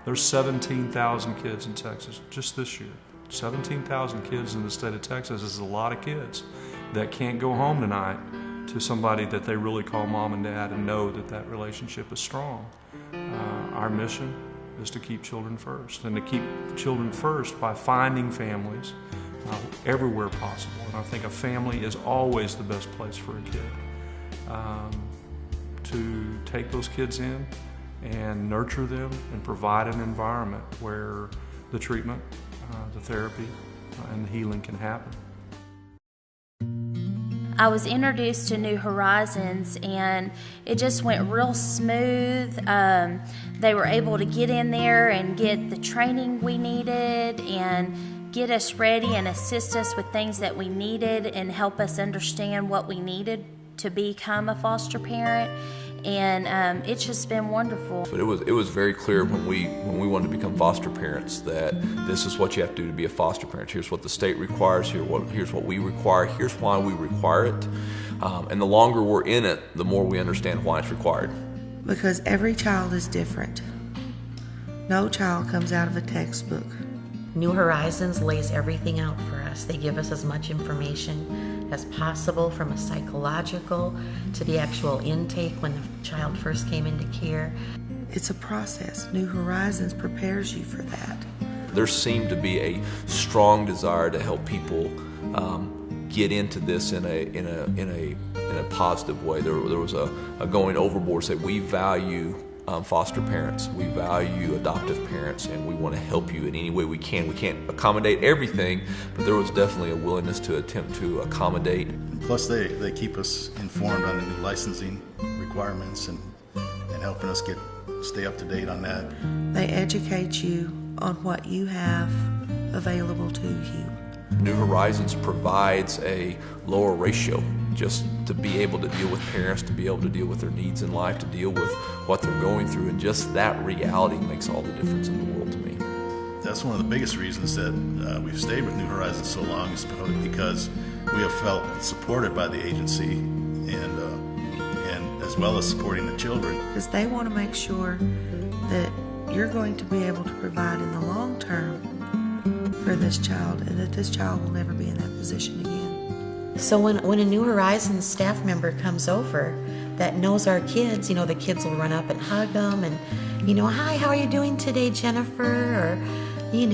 There's 17,000 kids in Texas just this year. 17,000 kids in the state of Texas is a lot of kids that can't go home tonight to somebody that they really call mom and dad and know that that relationship is strong. Our mission is to keep children first, and to keep children first by finding families everywhere possible. And I think a family is always the best place for a kid. To take those kids in and nurture them and provide an environment where the treatment, the therapy, and the healing can happen. I was introduced to New Horizons and it just went real smooth. They were able to get in there and get the training we needed and get us ready and assist us with things that we needed and help us understand what we needed to become a foster parent. And it's just been wonderful. But it was very clear when we wanted to become foster parents that this is what you have to do to be a foster parent. Here's what the state requires. Here's what we require. Here's why we require it. And the longer we're in it, the more we understand why it's required. Because every child is different. No child comes out of a textbook. New Horizons lays everything out for us. They give us as much information as possible, from a psychological to the actual intake when the child first came into care. It's a process. New Horizons prepares you for that. There seemed to be a strong desire to help people get into this in a positive way. There was a going overboard, say we value foster parents, we value adoptive parents, and we want to help you in any way we can. We can't accommodate everything, but there was definitely a willingness to attempt to accommodate. Plus they keep us informed on the new licensing requirements and helping us stay up to date on that. They educate you on what you have available to you. New Horizons provides a lower ratio just to be able to deal with parents, to be able to deal with their needs in life, to deal with what they're going through, and just that reality makes all the difference in the world to me. That's one of the biggest reasons that we've stayed with New Horizons so long, is because we have felt supported by the agency and as well as supporting the children. Because they want to make sure that you're going to be able to provide in the long term for this child, and that this child will never be in that position again. So when a New Horizons staff member comes over that knows our kids, the kids will run up and hug them and, hi, how are you doing today, Jennifer? Or, they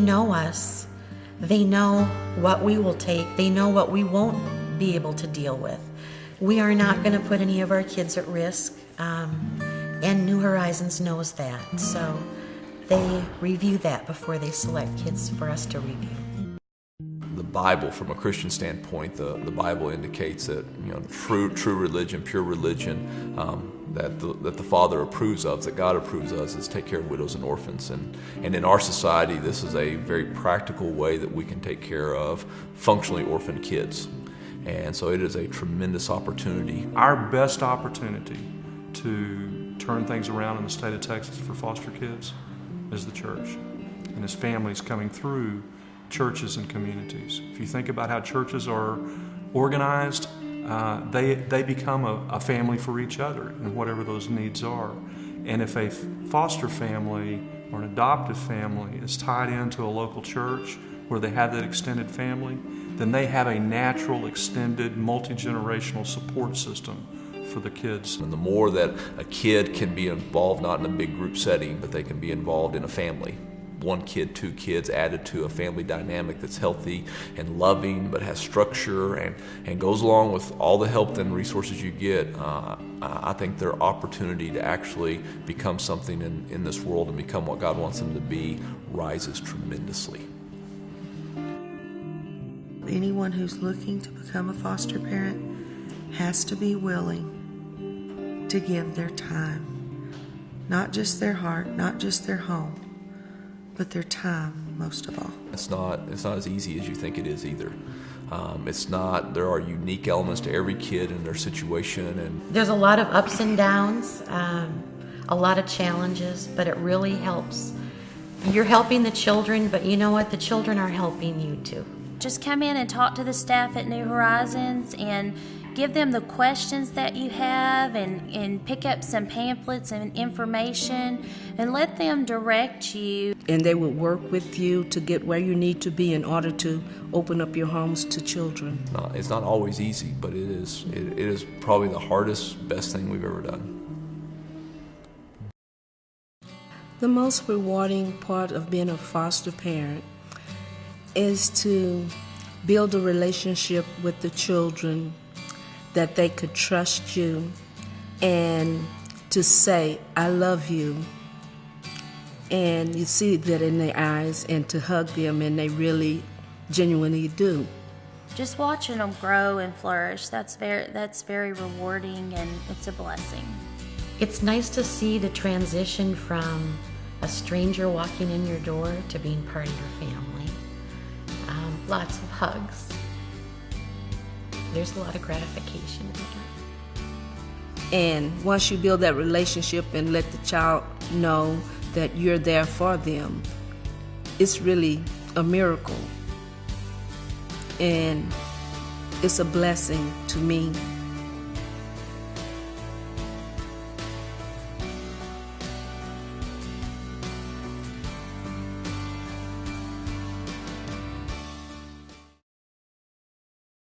know us. They know what we will take. They know what we won't be able to deal with. We are not going to put any of our kids at risk, and New Horizons knows that. So they review that before they select kids for us to review. The Bible, from a Christian standpoint, the Bible indicates that true religion, pure religion, that the Father approves of, that God approves of, is take care of widows and orphans. And in our society, this is a very practical way that we can take care of functionally orphaned kids. And so it is a tremendous opportunity. Our best opportunity to turn things around in the state of Texas for foster kids is the church and its families coming through churches and communities. If you think about how churches are organized, they become a family for each other and whatever those needs are. And if a foster family or an adoptive family is tied into a local church where they have that extended family, then they have a natural, extended, multi-generational support system for the kids. And the more that a kid can be involved, not in a big group setting, but they can be involved in a family. One kid, two kids added to a family dynamic that's healthy and loving, but has structure and goes along with all the help and resources you get. I think their opportunity to actually become something in this world and become what God wants them to be rises tremendously. Anyone who's looking to become a foster parent has to be willing to give their time. Not just their heart, not just their home, but their time most of all. It's not as easy as you think it is either. There are unique elements to every kid and their situation. And there's a lot of ups and downs, a lot of challenges, but it really helps. You're helping the children, but you know what? The children are helping you too. Just come in and talk to the staff at New Horizons and give them the questions that you have and pick up some pamphlets and information and let them direct you. And they will work with you to get where you need to be in order to open up your homes to children. It's not always easy, but it is probably the hardest, best thing we've ever done. The most rewarding part of being a foster parent is to build a relationship with the children, that they could trust you and to say, I love you. And you see that in their eyes, and to hug them, and they really genuinely do. Just watching them grow and flourish, that's very rewarding, and it's a blessing. It's nice to see the transition from a stranger walking in your door to being part of your family. Lots of hugs. There's a lot of gratification in that. And once you build that relationship and let the child know that you're there for them, it's really a miracle. And it's a blessing to me